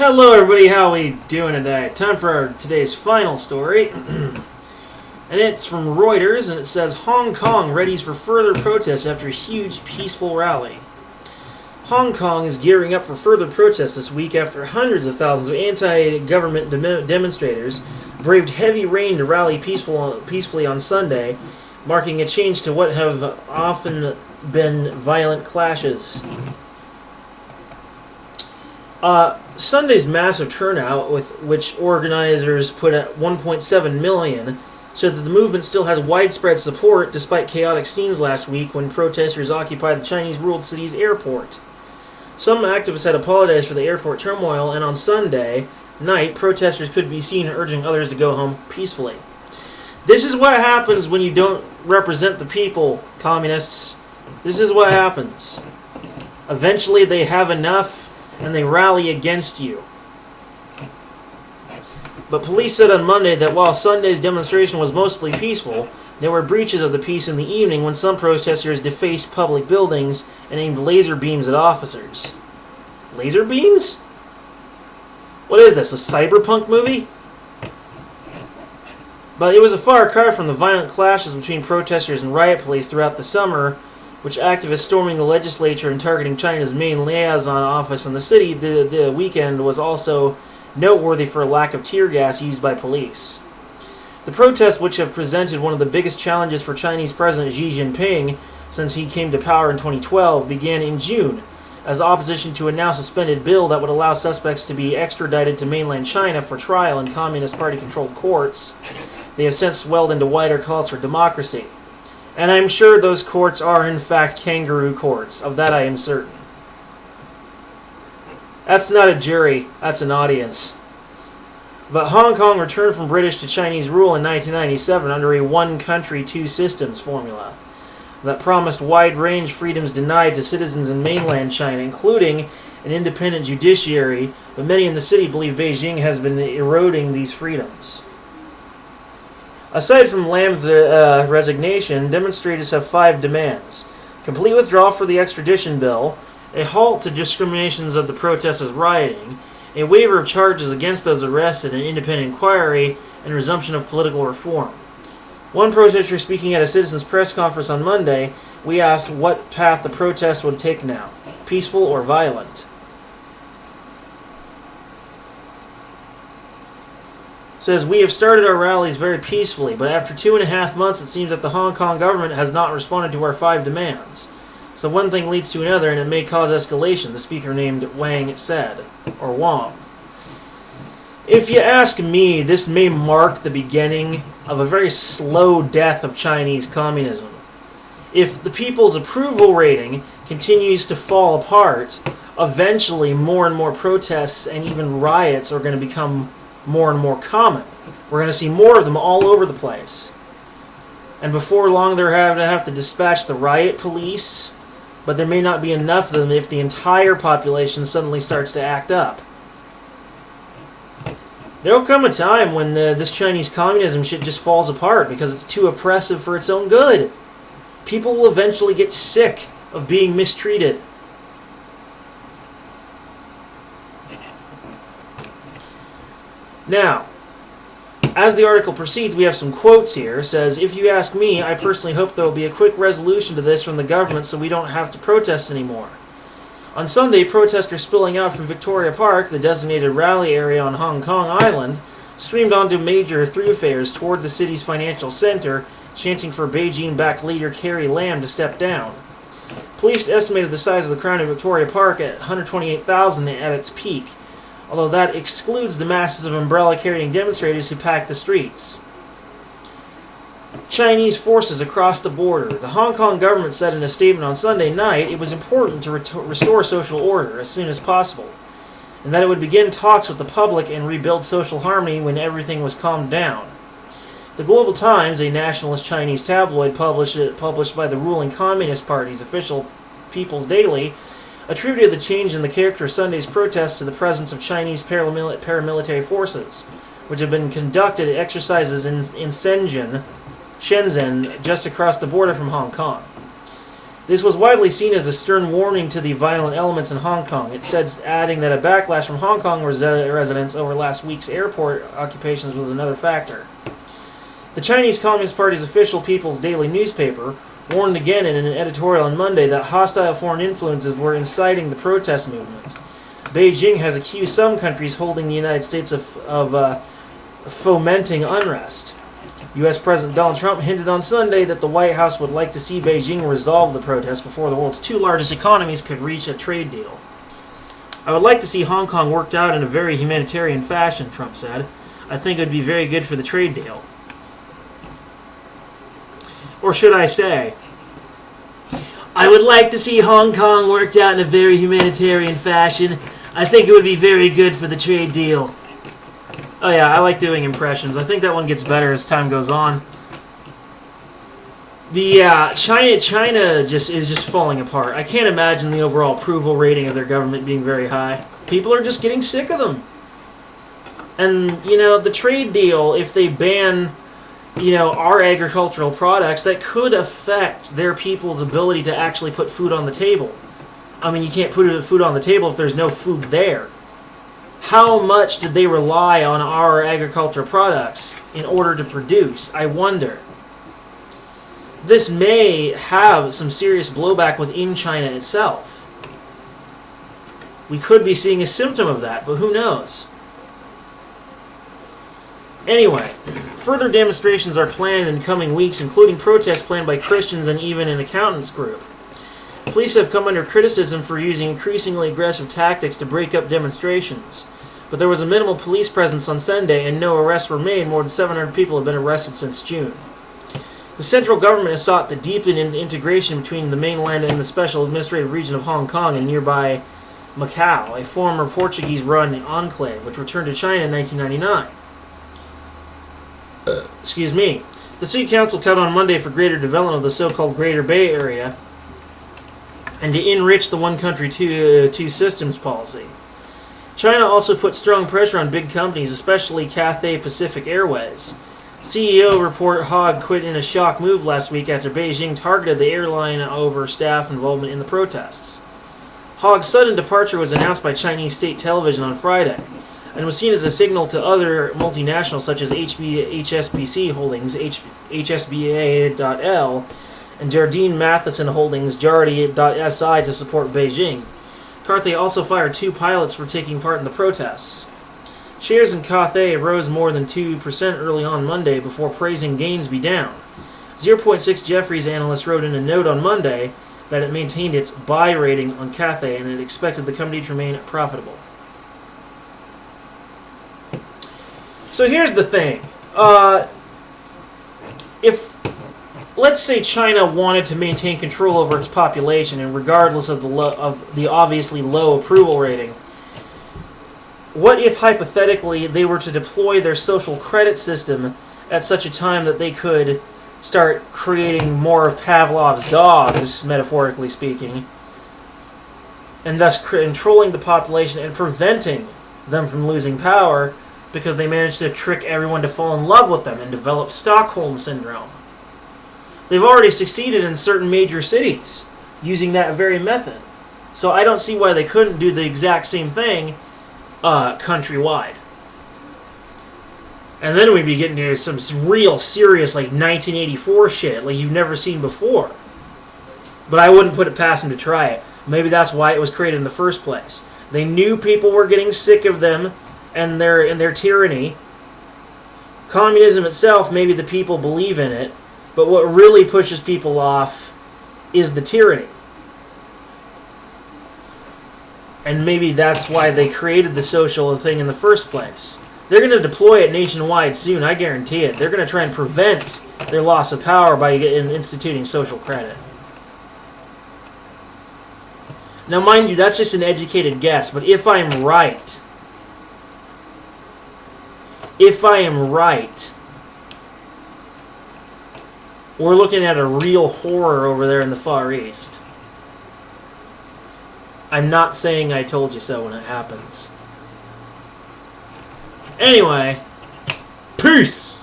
Hello everybody, how we doing today? Time for today's final story. And it's from Reuters, and it says, Hong Kong readies for further protests after huge peaceful rally. Hong Kong is gearing up for further protests this week after hundreds of thousands of anti-government demonstrators braved heavy rain to rally peacefully on Sunday, marking a change to what have often been violent clashes. Sunday's massive turnout, with which organizers put at 1.7 million, showed that the movement still has widespread support despite chaotic scenes last week when protesters occupied the Chinese-ruled city's airport. Some activists had apologized for the airport turmoil, and on Sunday night, protesters could be seen urging others to go home peacefully. This is what happens when you don't represent the people, communists. This is what happens. Eventually they have enough, and they rally against you. But police said on Monday that while Sunday's demonstration was mostly peaceful, there were breaches of the peace in the evening when some protesters defaced public buildings and aimed laser beams at officers. Laser beams? What is this, a cyberpunk movie? But it was a far cry from the violent clashes between protesters and riot police throughout the summer, which activists storming the legislature and targeting China's main liaison office in the city. The weekend was also noteworthy for a lack of tear gas used by police. The protests, which have presented one of the biggest challenges for Chinese President Xi Jinping since he came to power in 2012, began in June as opposition to a now suspended bill that would allow suspects to be extradited to mainland China for trial in Communist Party-controlled courts. They have since swelled into wider calls for democracy. And I'm sure those courts are in fact kangaroo courts. Of that I am certain. That's not a jury, that's an audience. But Hong Kong returned from British to Chinese rule in 1997 under a one country, two systems formula that promised wide-range freedoms denied to citizens in mainland China, including an independent judiciary, but many in the city believe Beijing has been eroding these freedoms. Aside from Lam's resignation, demonstrators have 5 demands: complete withdrawal for the extradition bill, a halt to discriminations of the protests as rioting, a waiver of charges against those arrested, an independent inquiry, and resumption of political reform. One protester speaking at a citizens' press conference on Monday, we asked what path the protests would take now, peaceful or violent. Says, we have started our rallies very peacefully, but after 2.5 months it seems that the Hong Kong government has not responded to our 5 demands. So one thing leads to another and it may cause escalation, the speaker named Wang said, or Wang. If you ask me, this may mark the beginning of a very slow death of Chinese communism. If the people's approval rating continues to fall apart, eventually more and more protests and even riots are going to become more and more common. We're going to see more of them all over the place. And before long they're going to have to dispatch the riot police, but there may not be enough of them if the entire population suddenly starts to act up. There will come a time when this Chinese communism shit just falls apart because it's too oppressive for its own good. People will eventually get sick of being mistreated. Now, as the article proceeds, we have some quotes here. It says, if you ask me, I personally hope there will be a quick resolution to this from the government so we don't have to protest anymore. On Sunday, protesters spilling out from Victoria Park, the designated rally area on Hong Kong Island, streamed onto major thoroughfares toward the city's financial center, chanting for Beijing-backed leader Carrie Lam to step down. Police estimated the size of the crowd in Victoria Park at 128,000 at its peak, although that excludes the masses of umbrella-carrying demonstrators who packed the streets. Chinese forces across the border. The Hong Kong government said in a statement on Sunday night it was important to restore social order as soon as possible, and that it would begin talks with the public and rebuild social harmony when everything was calmed down. The Global Times, a nationalist Chinese tabloid published by the ruling Communist Party's official People's Daily, attributed the change in the character of Sunday's protests to the presence of Chinese paramilitary forces, which have been conducted exercises in Shenzhen, just across the border from Hong Kong. This was widely seen as a stern warning to the violent elements in Hong Kong. It said, adding that a backlash from Hong Kong residents over last week's airport occupations was another factor. The Chinese Communist Party's official People's Daily newspaper warned again in an editorial on Monday that hostile foreign influences were inciting the protest movement. Beijing has accused some countries holding the United States of fomenting unrest. U.S. President Donald Trump hinted on Sunday that the White House would like to see Beijing resolve the protests before the world's two largest economies could reach a trade deal. I would like to see Hong Kong worked out in a very humanitarian fashion, Trump said. I think it would be very good for the trade deal. Or should I say, I would like to see Hong Kong worked out in a very humanitarian fashion. I think it would be very good for the trade deal. Oh yeah, I like doing impressions. I think that one gets better as time goes on. China is just falling apart. I can't imagine the overall approval rating of their government being very high. People are just getting sick of them. And, the trade deal, if they ban, our agricultural products, that could affect their people's ability to actually put food on the table. I mean, you can't put food on the table if there's no food there. How much did they rely on our agricultural products in order to produce? I wonder. This may have some serious blowback within China itself. We could be seeing a symptom of that, but who knows? Anyway, further demonstrations are planned in coming weeks, including protests planned by Christians and even an accountants group. Police have come under criticism for using increasingly aggressive tactics to break up demonstrations. But there was a minimal police presence on Sunday and no arrests were made. More than 700 people have been arrested since June. The central government has sought to deepen integration between the mainland and the special administrative region of Hong Kong and nearby Macau, a former Portuguese-run enclave, which returned to China in 1999. Excuse me. The City Council cut on Monday for greater development of the so-called Greater Bay Area and to enrich the one country, two systems policy. China also put strong pressure on big companies, especially Cathay Pacific Airways. CEO report Hogg quit in a shock move last week after Beijing targeted the airline over staff involvement in the protests. Hogg's sudden departure was announced by Chinese state television on Friday and was seen as a signal to other multinationals such as HSBC Holdings, HSBA.L, and Jardine Matheson Holdings, Jardy.SI, to support Beijing. Cathay also fired 2 pilots for taking part in the protests. Shares in Cathay rose more than 2% early on Monday before praising gains be down. 0.6 Jefferies analyst wrote in a note on Monday that it maintained its buy rating on Cathay and it expected the company to remain profitable. So here's the thing. If, let's say, China wanted to maintain control over its population, and regardless of the obviously low approval rating, what if hypothetically they were to deploy their social credit system at such a time that they could start creating more of Pavlov's dogs, metaphorically speaking, and thus controlling the population and preventing them from losing power because they managed to trick everyone to fall in love with them and develop Stockholm Syndrome? They've already succeeded in certain major cities using that very method. So I don't see why they couldn't do the exact same thing countrywide. And then we'd be getting into some real serious, like, 1984 shit, like you've never seen before. But I wouldn't put it past them to try it. Maybe that's why it was created in the first place. They knew people were getting sick of them and their tyranny. Communism itself, maybe the people believe in it, but what really pushes people off is the tyranny. And maybe that's why they created the social thing in the first place. They're going to deploy it nationwide soon, I guarantee it. They're going to try and prevent their loss of power by instituting social credit. Now, mind you, that's just an educated guess, but if I'm right, we're looking at a real horror over there in the Far East. I'm not saying I told you so when it happens. Anyway, peace!